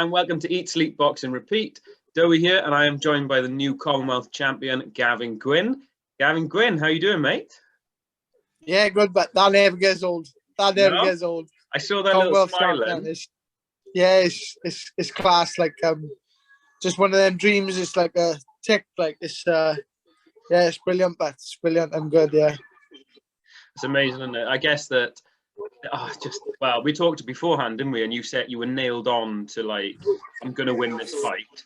and welcome to Eat, Sleep, Box and Repeat. Doey here, and I am joined by the new Commonwealth Champion, Gavin Gwynne. Gavin Gwynne, how you doing, mate? Yeah, good, but that never gets old. That never gets old. I saw that little smile then. It's class. Like just one of them dreams. It's like a tick. Like it's it's brilliant. But it's brilliant. I'm good. Yeah, it's amazing, isn't it? I guess that. Well, we talked beforehand, didn't we? And you said you were nailed on to like, I'm gonna win this fight.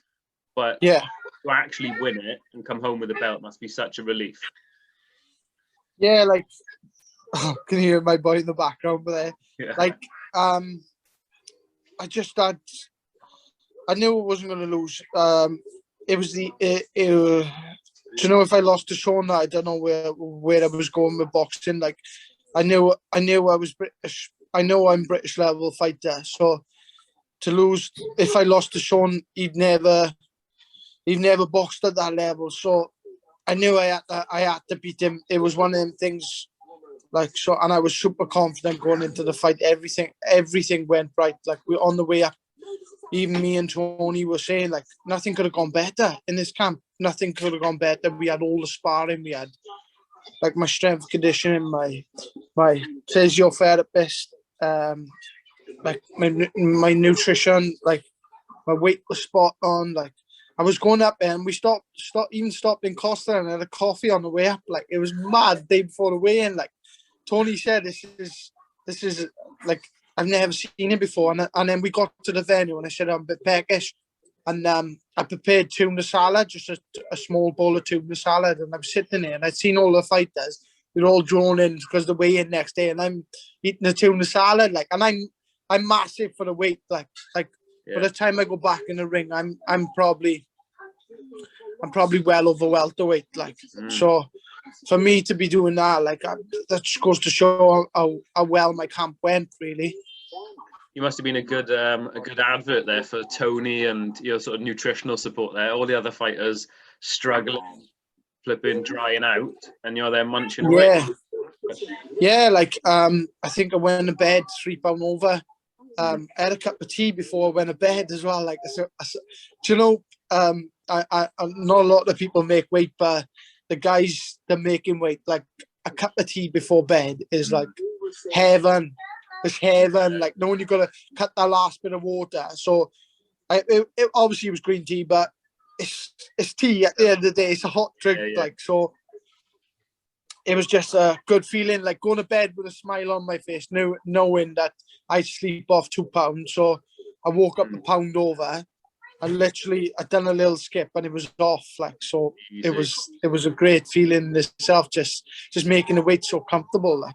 But yeah, to actually win it and come home with a belt must be such a relief. Yeah, like can you hear my boy in the background there? Yeah. Like I knew I wasn't going to lose. It was do you know, if I lost to Sean, I don't know where I was going with boxing. Like I knew I was British. I know I'm British level fighter. So to lose, if I lost to Sean, he'd never boxed at that level. So I knew I had to beat him. It was one of them things. Like so, and I was super confident going into the fight. Everything went right. Like we on the way up. Even me and Tony were saying like nothing could have gone better in this camp. Nothing could have gone better. We had all the sparring. We had like my strength conditioning, my physiotherapist, like my nutrition, like my weight was spot on. Like I was going up there and we stopped in Costa and had a coffee on the way up. Like it was mad day before the weigh-in. Like Tony said, this is like I've never seen it before. And then we got to the venue and I said I'm a bit peckish. And I prepared tuna salad, just a small bowl of tuna salad. And I was sitting there and I'd seen all the fighters. We were all drawn in because the weigh-in next day. And I'm eating the tuna salad. Like, and I'm massive for the weight. Like by the time I go back in the ring, I'm probably well over welterweight. Like, so for me to be doing that, like that just goes to show how well my camp went, really. You must have been a good advert there for Tony and your sort of nutritional support there. All the other fighters struggling, flipping, drying out, and you're there munching away. Yeah, like I think I went to bed 3 pounds over. I had a cup of tea before I went to bed as well. Like, so, do you know? I not a lot of people make weight, but the guys that making weight, like a cup of tea before bed is like heaven. It's heaven. Like, no one, you got to cut that last bit of water. So it obviously was green tea, but it's tea at the end of the day. It's a hot drink. Yeah. Like, so it was just a good feeling, like going to bed with a smile on my face, knowing that I'd sleep off 2 pounds. So I woke up a pound over. I'd done a little skip and it was off. Like, so easy. It was a great feeling itself, just making the weight so comfortable. Like.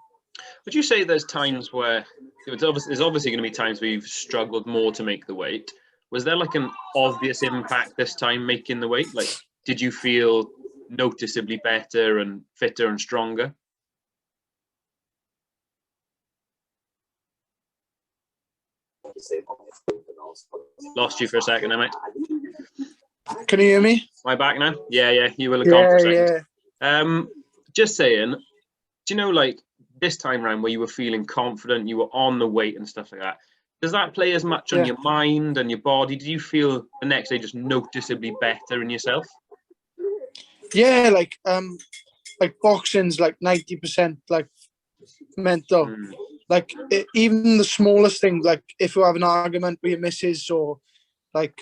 Would you say there's times where there's obviously going to be times where you've struggled more to make the weight? Was there like an obvious impact this time making the weight? Like, did you feel noticeably better and fitter and stronger? Lost you for a second, mate. Can you hear me? Am I back now? Yeah. You will have gone for a second. Yeah. Just saying, do you know, like this time round where you were feeling confident, you were on the weight and stuff like that, does that play as much on your mind and your body? Did you feel the next day just noticeably better in yourself? Yeah, like boxing's like 90% like mental. Like even the smallest things, like if you have an argument with your missus, or like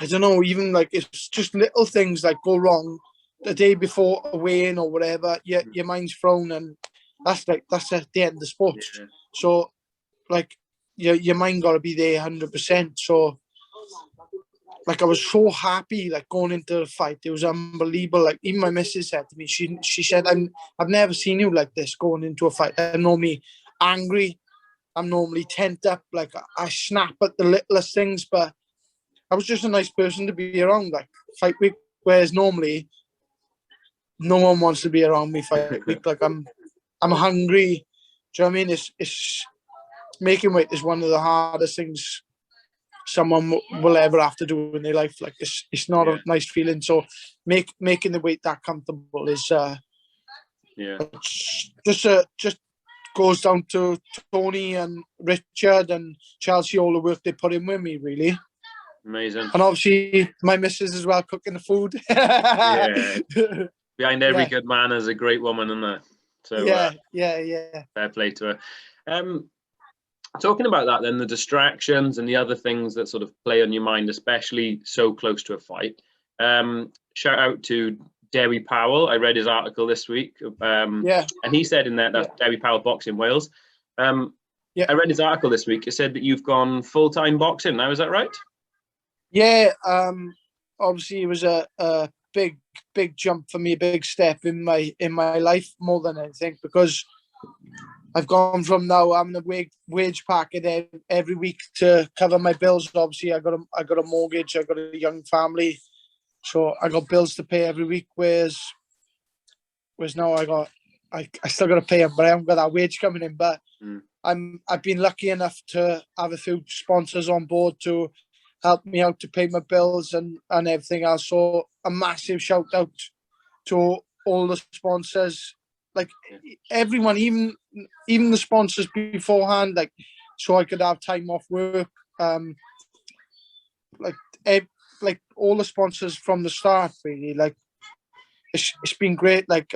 I don't know, even like it's just little things like go wrong the day before a weigh-in or whatever, your mind's thrown, and that's at the end of the sport. Yeah. So like your mind got to be there 100%. So like I was so happy, like going into the fight, it was unbelievable. Like even my missus said to me, she said, I've never seen you like this going into a fight. I'm normally angry, I'm normally tense up, like I snap at the littlest things, but I was just a nice person to be around, like fight week, whereas normally no one wants to be around me fight week. Like I'm hungry. Do you know what I mean? It's making weight is one of the hardest things someone will ever have to do in their life. Like it's not a nice feeling. So making the weight that comfortable is just goes down to Tony and Richard and Chelsea, all the work they put in with me, really. Amazing. And obviously my missus as well, cooking the food. Yeah. Behind every good man is a great woman, isn't there? So yeah. Fair play to her. Talking about that then, the distractions and the other things that sort of play on your mind, especially so close to a fight. Shout out to Doey Powell. I read his article this week. And he said in there, that's Doey Powell Boxing Wales. I read his article this week. It said that you've gone full-time boxing now, is that right? Yeah, obviously it was a big jump for me, a big step in my life more than anything, because I've gone from now having a wage packet every week to cover my bills. Obviously, I got a mortgage, I got a young family, so I got bills to pay every week. Whereas now I still got to pay them, but I haven't got that wage coming in. But I've been lucky enough to have a few sponsors on board to help me out to pay my bills and everything else. So a massive shout out to all the sponsors, like everyone, even the sponsors beforehand, like so I could have time off work. Like all the sponsors from the start, really. Like it's been great. Like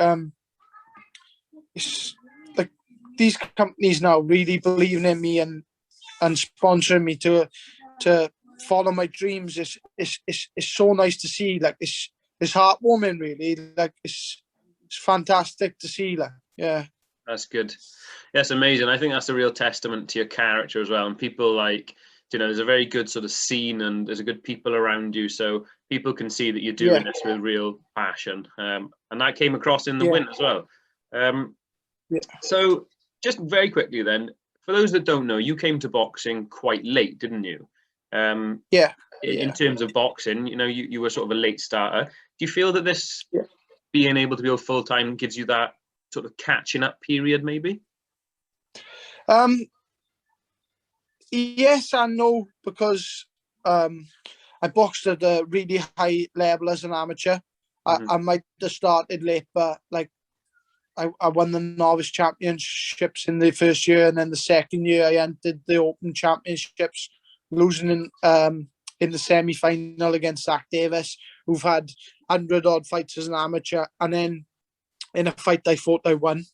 it's like these companies now really believing in me and sponsoring me to follow my dreams. It's so nice to see. Like it's heartwarming, really. Like it's fantastic to see. Like, yeah, that's good. That's amazing. I think that's a real testament to your character as well. And people, like, you know, there's a very good sort of scene and there's a good people around you, so people can see that you're doing this with real passion. And that came across in the win as well. So just very quickly then, for those that don't know, you came to boxing quite late, didn't you? In terms of boxing, you know, you were sort of a late starter. Do you feel that this being able to go full-time gives you that sort of catching up period, maybe? Yes and no, because I boxed at a really high level as an amateur. I might have started late, but like I won the novice championships in the first year, and then the second year I entered the open championships, losing in the semi-final against Zach Davis, who've had 100-odd fights as an amateur, and then in a fight I thought I won.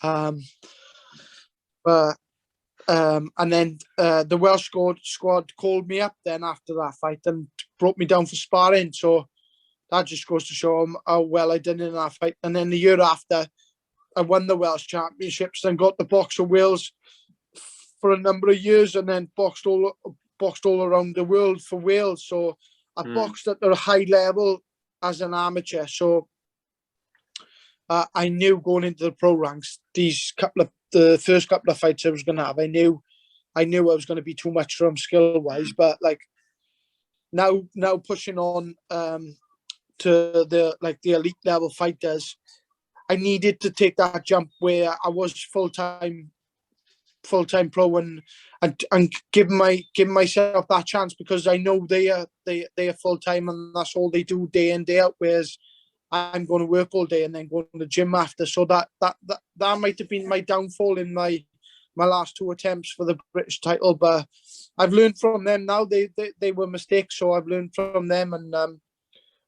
And then the Welsh squad called me up then after that fight and brought me down for sparring. So that just goes to show them how well I did in that fight. And then the year after, I won the Welsh Championships and got the Box of Wales for a number of years, and then boxed all around the world for Wales. So I boxed at a high level as an amateur. So I knew going into the pro ranks, the first couple of fights I was going to have, I knew I was going to be too much for them skill wise. But like now pushing on to the elite level fighters, I needed to take that jump where I was full-time pro and give myself that chance, because I know they are full-time and that's all they do day in, day out, whereas I'm going to work all day and then go to the gym after. So that might have been my downfall in my last two attempts for the British title, but I've learned from them now. They were mistakes, so I've learned from them, and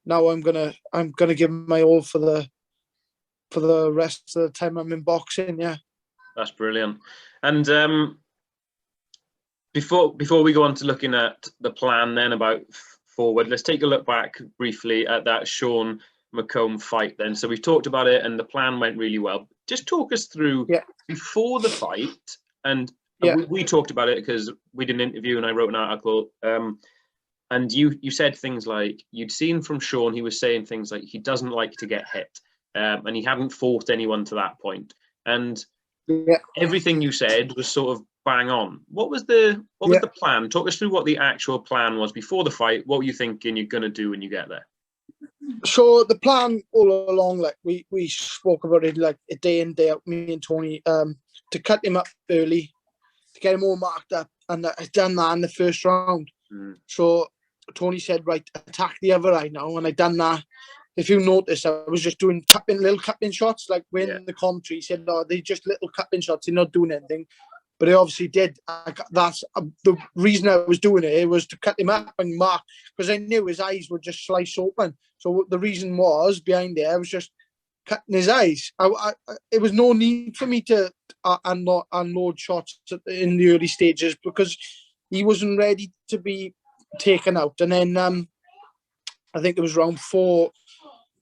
now I'm gonna give my all for the rest of the time I'm in boxing. Yeah, that's brilliant. And before we go on to looking at the plan then about forward, let's take a look back briefly at that Sean McComb fight then. So we've talked about it and the plan went really well. Just talk us through before the fight, and we talked about it because we did an interview and I wrote an article, and you said things like you'd seen from Sean, he was saying things like he doesn't like to get hit, and he hadn't fought anyone to that point, and everything you said was sort of bang on. What was the plan? Talk us through what the actual plan was before the fight. What were you thinking you're going to do when you get there? So the plan all along, like we spoke about it like a day in, day out, me and Tony, to cut him up early, to get him all marked up, and I'd done that in the first round. So Tony said, right, attack the other eye now, and I done that if you notice, I was just doing little cupping shots. Like when the commentary said, "Oh, they just little cupping shots. They're not doing anything," but I obviously did. That's the reason I was doing it. It was to cut him up and mark, because I knew his eyes would just slice open. So the reason was behind there, I was just cutting his eyes. It was no need for me to unload shots in the early stages, because he wasn't ready to be taken out. And then I think it was round 4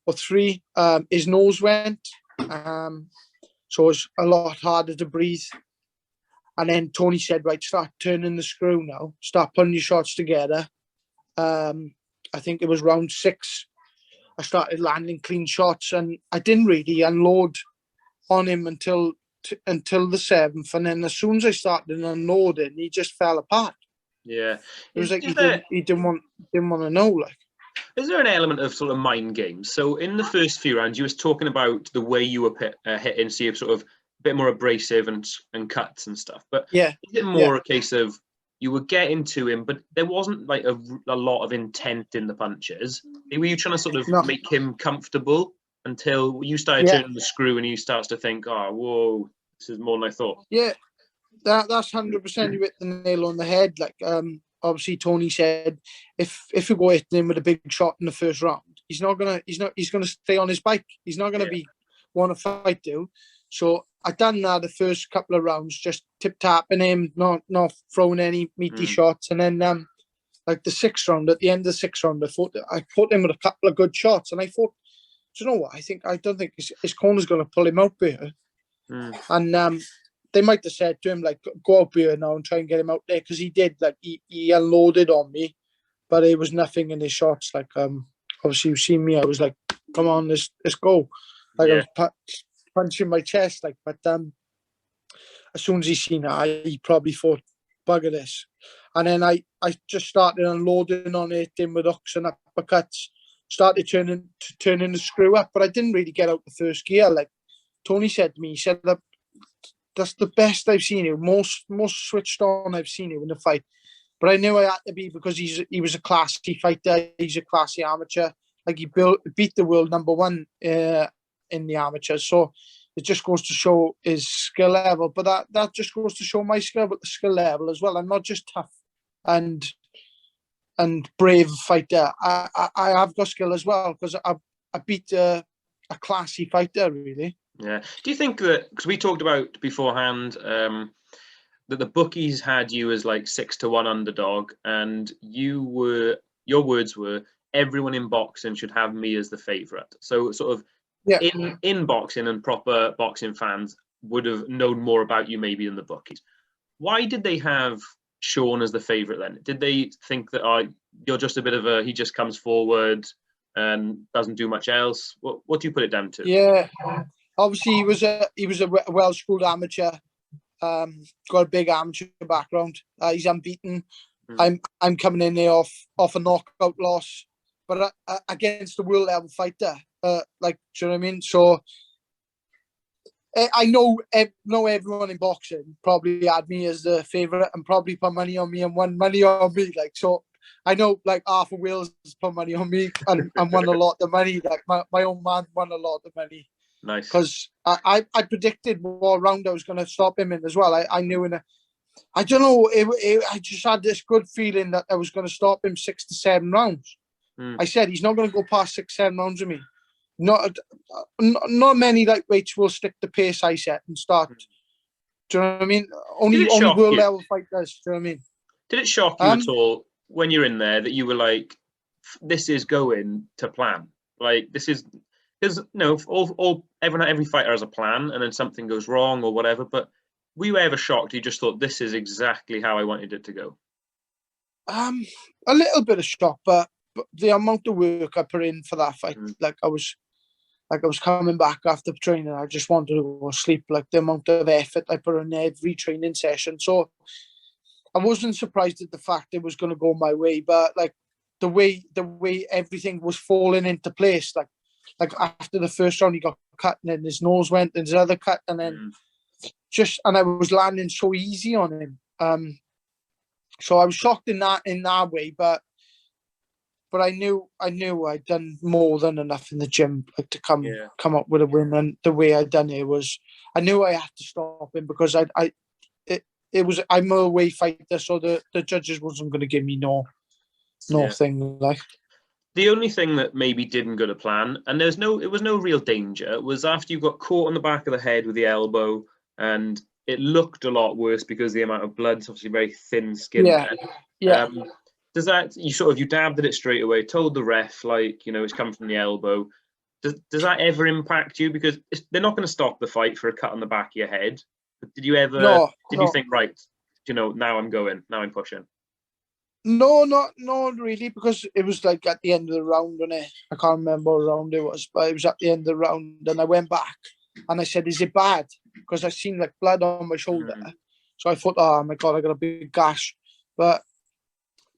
or 3, his nose went, so it was a lot harder to breathe. And then Tony said, right, start turning the screw now, start putting your shots together. I think it was round 6, I started landing clean shots, and I didn't really unload on him until the 7th. And then as soon as I started unloading, he just fell apart. Yeah, it was like he didn't want to know. Like, is there an element of sort of mind games? So in the first few rounds, you was talking about the way you were hitting, so you're sort of a bit more abrasive and cuts and stuff. But is it more a case of you were getting to him, but there wasn't like a lot of intent in the punches? Were you trying to sort of make him comfortable until you started turning the screw and he starts to think, oh, whoa, this is more than I thought? Yeah, that's 100%. You hit the nail on the head. Like, obviously Tony said, if you go hitting him with a big shot in the first round, he's gonna stay on his bike. He's not gonna want to fight you. So I done that the first couple of rounds, just tip tapping him, not throwing any meaty shots. And then like the 6th round, at the end of the 6th round, I put him with a couple of good shots, and I thought, do you know what? I don't think his corner's gonna pull him out here. And they might have said to him, like, go out here now and try and get him out there, because he did. Like, he unloaded on me, but it was nothing in his shots. Like, obviously you've seen me, I was like, come on, let's go. Like, I was punching my chest. Like, but as soon as he seen it, he probably thought, bugger this. And then I just started unloading on it, in with hooks and uppercuts, started turning the screw up, but I didn't really get out the first gear. Like Tony said to me, he said that that's the best I've seen you, most switched on I've seen you in the fight. But I knew I had to be, because he was a classy fighter, he's a classy amateur. Like, he beat the world #1 in the amateurs. So it just goes to show his skill level. But that just goes to show my skill level as well. I'm not just tough and brave fighter. I have got skill as well, because I beat a classy fighter, really. Yeah. Do you think that, because we talked about beforehand, that the bookies had you as like 6-1 underdog, and your words were, everyone in boxing should have me as the favourite. So sort of in boxing, and proper boxing fans would have known more about you maybe than the bookies. Why did they have Sean as the favourite then? Did they think that you're just a bit of he just comes forward and doesn't do much else? What do you put it down to? Yeah. Obviously, he was a well-schooled amateur, got a big amateur background. He's unbeaten. I'm coming in there off a knockout loss, but against a world level fighter. Like, do you know what I mean? So I know everyone in boxing probably had me as the favourite, and probably put money on me and won money on me. Like, so I know like half of Wales put money on me and won a lot of money. Like, my own man won a lot of money. Nice. Because I predicted what round I was going to stop him in as well. I knew I don't know, I just had this good feeling that I was going to stop him 6 to 7 rounds. I said, he's not going to go past 6-7 rounds with me. Not many lightweights will stick the pace I set and start. Do you know what I mean? Only world level fighters. Do you know what I mean? Did it shock you at all when you're in there that you were like, this is going to plan? Like, this is, because every fighter has a plan, and then something goes wrong or whatever. But were you ever shocked? You just thought, this is exactly how I wanted it to go? A little bit of shock, but the amount of work I put in for that fight, I was coming back after training, I just wanted to go sleep. Like, the amount of effort I put in every training session. So I wasn't surprised at the fact it was going to go my way, but like the way everything was falling into place. Like after the first round, he got cut, and then his nose went, and his other cut, and then and I was landing so easy on him. So I was shocked in that way, but but I knew I'd done more than enough in the gym, like, to come up with a win. And the way I'd done it was, I knew I had to stop him because I'm a away fighter, so the judges wasn't going to give me no thing like. The only thing that maybe didn't go to plan, and it was no real danger, was after you got caught on the back of the head with the elbow, and it looked a lot worse because the amount of blood's obviously very thin skin. Yeah, there. yeah. Does that, you dabbed at it straight away, told the ref, like, you know, it's come from the elbow. Does that ever impact you? Because they're not going to stop the fight for a cut on the back of your head. But did you ever? Did you think, right, you know, now I'm pushing? No, not really, because it was like at the end of the round, and I can't remember what round it was, but it was at the end of the round, and I went back and I said, "Is it bad?" Because I seen like blood on my shoulder, so I thought, "Oh my god, I got a big gash." But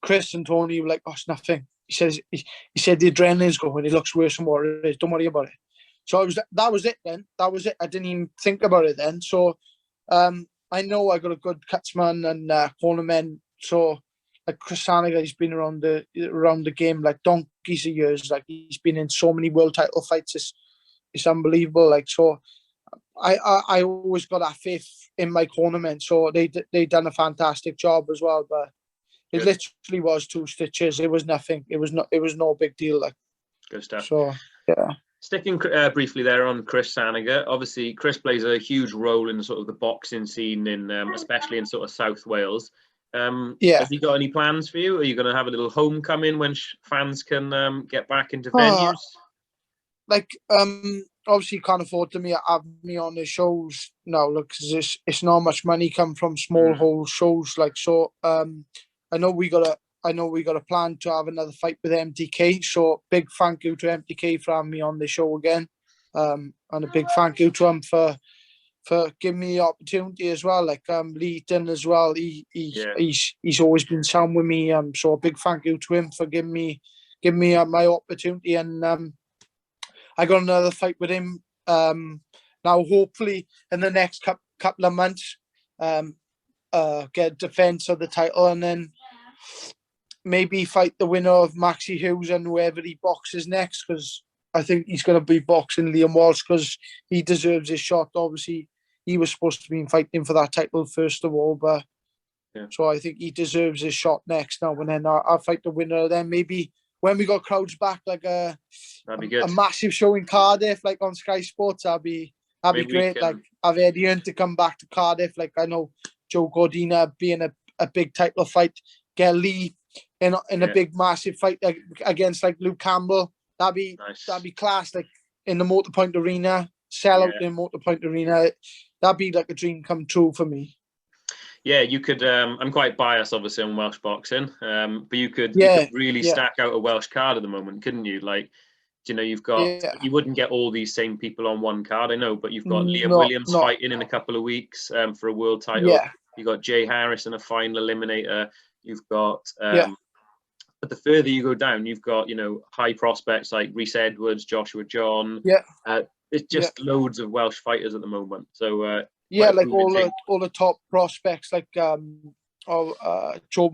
Chris and Tony were like, "Oh, it's nothing." He said the adrenaline's going. It looks worse than what it is. Don't worry about it. So that was it then. That was it. I didn't even think about it then. So I know I got a good cutsman and cornerman. So like Chris Saniga, he's been around the game like donkeys of years. Like, he's been in so many world title fights. It's unbelievable. Like, so I always got that faith in my cornermen. So they done a fantastic job as well. But it literally was 2 stitches. It was nothing. It was no big deal. Like, good stuff. So yeah. Sticking briefly there on Chris Saniga, obviously Chris plays a huge role in sort of the boxing scene in, especially in sort of South Wales. Has he got any plans for you? Are you going to have a little homecoming when fans can get back into venues? Obviously you can't afford to have me on the shows now. Look, cause it's not much money come from small hole shows. Like, so I know we got a plan to have another fight with MTK. So big thank you to MTK for having me on the show again, and a big thank you to him for giving me the opportunity as well. Like, Leighton as well. He's always been sound with me. So a big thank you to him for giving me my opportunity. And I got another fight with him now. Hopefully in the next couple of months, get defense of the title, and then maybe fight the winner of Maxie Hughes and whoever he boxes next, because I think he's going to be boxing Liam Walsh, because he deserves his shot. Obviously, he was supposed to be fighting for that title first of all, but so I think he deserves his shot next now. And then I'll fight the winner. Then maybe when we got crowds back, like that'd be good. A massive show in Cardiff, like on Sky Sports, that'd be great. Like, have Eddie Hearn to come back to Cardiff. Like, I know Joe Gordina being a big title fight, get Lee in a big massive fight against like Luke Campbell. That'd be class. Like, in the Motorpoint Arena, sell out in Motorpoint Arena. That'd be like a dream come true for me. Yeah, you could. I'm quite biased, obviously, on Welsh boxing, but you could really stack out a Welsh card at the moment, couldn't you? Like, you know, you've got you wouldn't get all these same people on one card, I know, but you've got Liam Williams fighting in a couple of weeks for a world title. Yeah. You've got Jay Harris in a final eliminator. You've got, but the further you go down, you've got, you know, high prospects like Rhys Edwards, Joshua John. Yeah. It's just loads of Welsh fighters at the moment. So like all the top prospects, like Jordan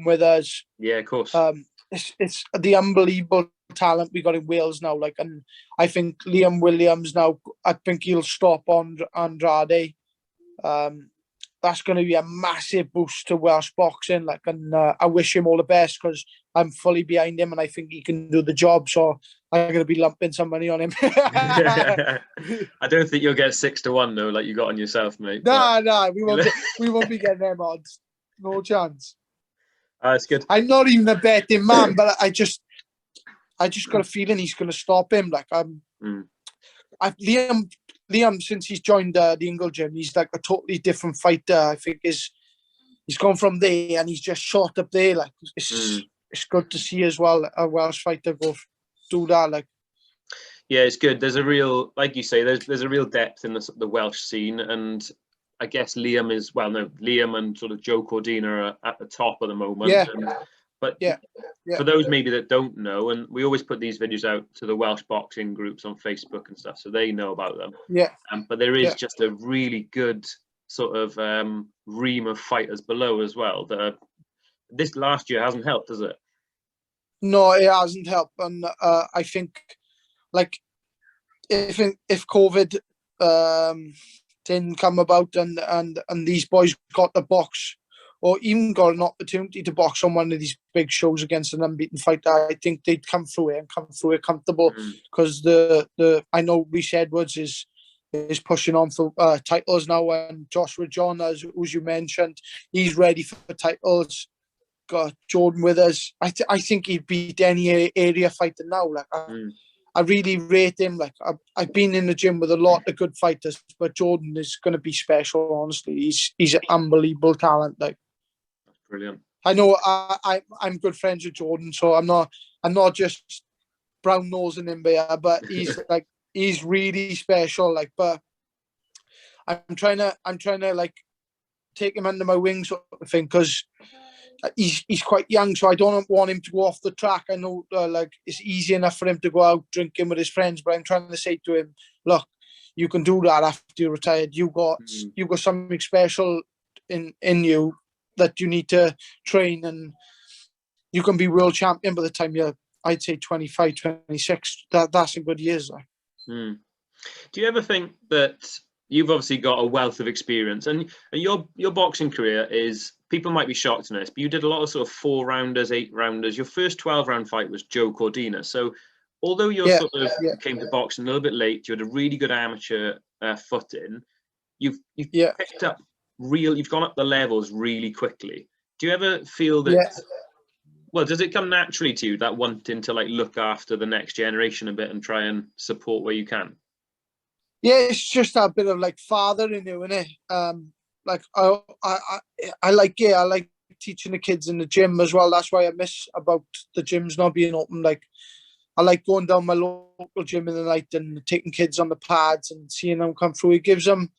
Withers. Yeah, of course. It's the unbelievable talent we got in Wales now. Like, and I think Liam Williams now, I think he'll stop on Andrade. That's going to be a massive boost to Welsh boxing. Like, and I wish him all the best, because I'm fully behind him and I think he can do the job. So I'm going to be lumping some money on him. I don't think you'll get 6-1 though, like you got on yourself, mate. No, we won't be getting them odds. No chance. That's good. I'm not even a betting man, but I just got a feeling he's going to stop him. Like, Liam, since he's joined the Ingle Gym, he's like a totally different fighter. I think he's gone from there and he's just shot up there. Like, it's good to see as well a Welsh fighter go do that. Like, yeah, it's good. There's a real, like you say, there's a real depth in the Welsh scene, and I guess Liam and sort of Joe Cordina are at the top at the moment. Yeah. But for those maybe that don't know, and we always put these videos out to the Welsh boxing groups on Facebook and stuff, so they know about them. Yeah. But there is just a really good sort of ream of fighters below as well. This last year hasn't helped, has it? No, it hasn't helped, and I think like if COVID didn't come about and these boys got the box or even got an opportunity to box on one of these big shows against an unbeaten fighter, I think they'd come through it and come through it comfortable, because I know Rhys Edwards is pushing on for titles now, and Joshua John, as you mentioned, he's ready for titles. Got Jordan with us. I think he'd beat any area fighter now. Like I really rate him. Like I've been in the gym with a lot of good fighters, but Jordan is going to be special. Honestly, he's an unbelievable talent. Like, brilliant. I know I'm good friends with Jordan, so I'm not just brown nosing him there, but he's really special. Like, but I'm trying to like take him under my wing sort of thing, because he's quite young, so I don't want him to go off the track. I know like it's easy enough for him to go out drinking with his friends, but I'm trying to say to him, look, you can do that after you're retired. You got something special in you that you need to train, and you can be world champion by the time you're, I'd say, 25, 26. That's in good years. Like. Do you ever think that you've obviously got a wealth of experience, and your boxing career is, people might be shocked in this, but you did a lot of sort of 4-rounders, 8-rounders. Your first 12-round fight was Joe Cordina. So although you came to boxing a little bit late, you had a really good amateur footing. You've picked up you've gone up the levels really quickly. Do you ever feel that, well, does it come naturally to you, that wanting to like look after the next generation a bit and try and support where you can? Yeah, it's just a bit of like father in you, innit? Like I like teaching the kids in the gym as well. That's why I miss about the gyms not being open. Like I like going down my local gym in the night and taking kids on the pads and seeing them come through. It gives them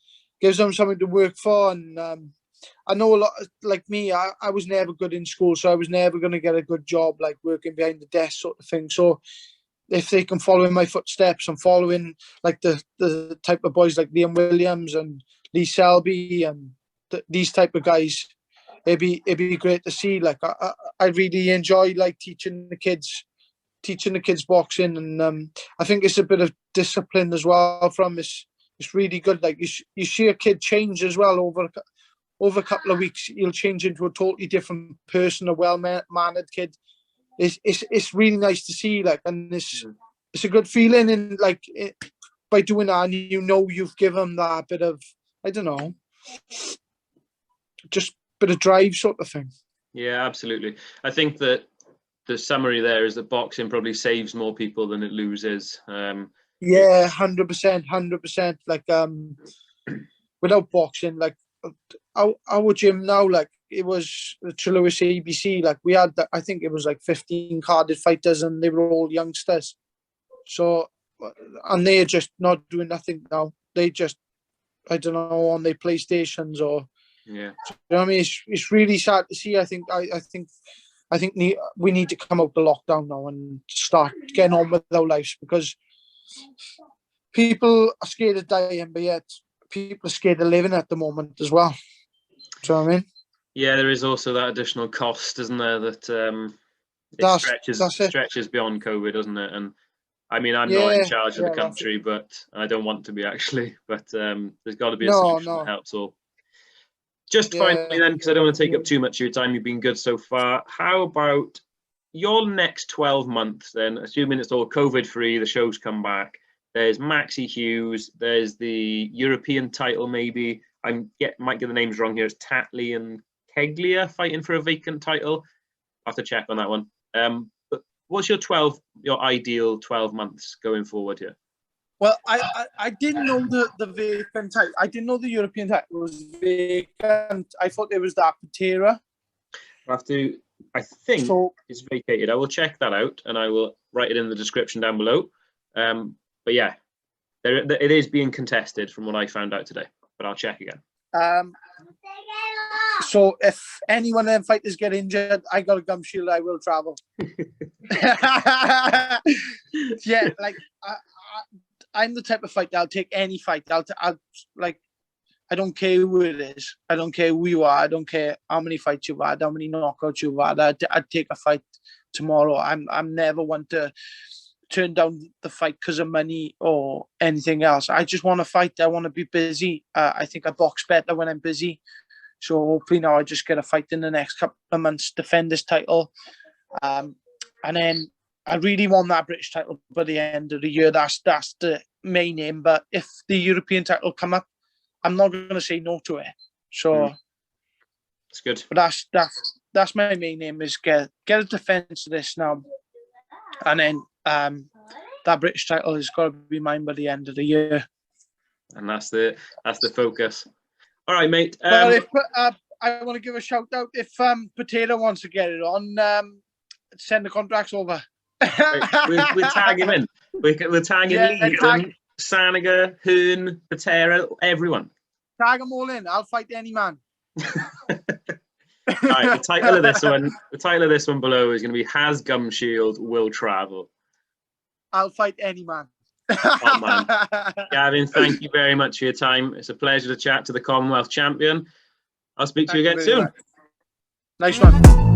something to work for. And I know a lot, like me, I was never good in school, so I was never going to get a good job, like working behind the desk sort of thing. So if they can follow in my footsteps and following like the type of boys like Liam Williams and Lee Selby and these type of guys, it'd be great to see. Like I really enjoy like teaching the kids boxing, and I think it's a bit of discipline as well from this. It's really good. Like you see a kid change as well over a couple of weeks. He'll change into a totally different person, a well-mannered kid. It's really nice to see. Like, and it's a good feeling. And like by doing that, and you've given that bit of, I don't know, just bit of drive sort of thing. Yeah, absolutely. I think that the summary there is that boxing probably saves more people than it loses. Yeah, 100%. Like without boxing, like our gym now, like it was the Lewis ABC. Like we had, I think it was like 15 carded fighters, and they were all youngsters. So, and they're just not doing nothing now. They just, I don't know, on their PlayStations or. Yeah. You know what I mean? It's really sad to see. I think we need to come out the lockdown now and start getting on with our lives, because people are scared of dying, but yet people are scared of living at the moment as well. Do you know what I mean? Yeah, there is also that additional cost, isn't there? That stretches beyond COVID, doesn't it? And I mean, I'm not in charge of the country, but I don't want to be actually. But there's got to be a solution that helps all. Just finally then, because I don't want to take up too much of your time, you've been good so far. How about your next 12 months then, assuming it's all COVID-free, the shows come back, there's Maxi Hughes, there's the European title maybe, might get the names wrong here, it's TATLI and CEGLIA fighting for a vacant title. I'll have to check on that one. But what's your ideal 12 months going forward here? Well, I didn't know the vacant title. I didn't know the European title was vacant. I thought it was that Patera. I think it's vacated. I will check that out, and I will write it in the description down below. But yeah, it is being contested from what I found out today, but I'll check again. So if anyone of them fighters get injured, I got a gum shield, I will travel. Yeah, like I'm the type of fighter, I'll take any fight. I'll like, I don't care who it is. I don't care who you are. I don't care how many fights you've had, how many knockouts you've had. I'd take a fight tomorrow. I'm never one to turn down the fight because of money or anything else. I just want to fight. I want to be busy. I think I box better when I'm busy. So hopefully now I just get a fight in the next couple of months, defend this title. And then I really want that British title by the end of the year. That's the main aim. But if the European title come up, I'm not going to say no to it. So it's good. But that's my main aim, is get a defence of this now. And then that British title has got to be mine by the end of the year. And that's the focus. All right, mate. Well, if, I want to give a shout out. If Potato wants to get it on, send the contracts over. we'll tag him in. We'll tag in Lee, Saniga, Hearn, Patera, everyone. Tag them all in. I'll fight any man. All right, the title of this one below is going to be Has Gum Shield Will Travel. I'll fight any man. Oh, man. Gavin, thank you very much for your time. It's a pleasure to chat to the Commonwealth champion. I'll speak to you again soon. Nice one.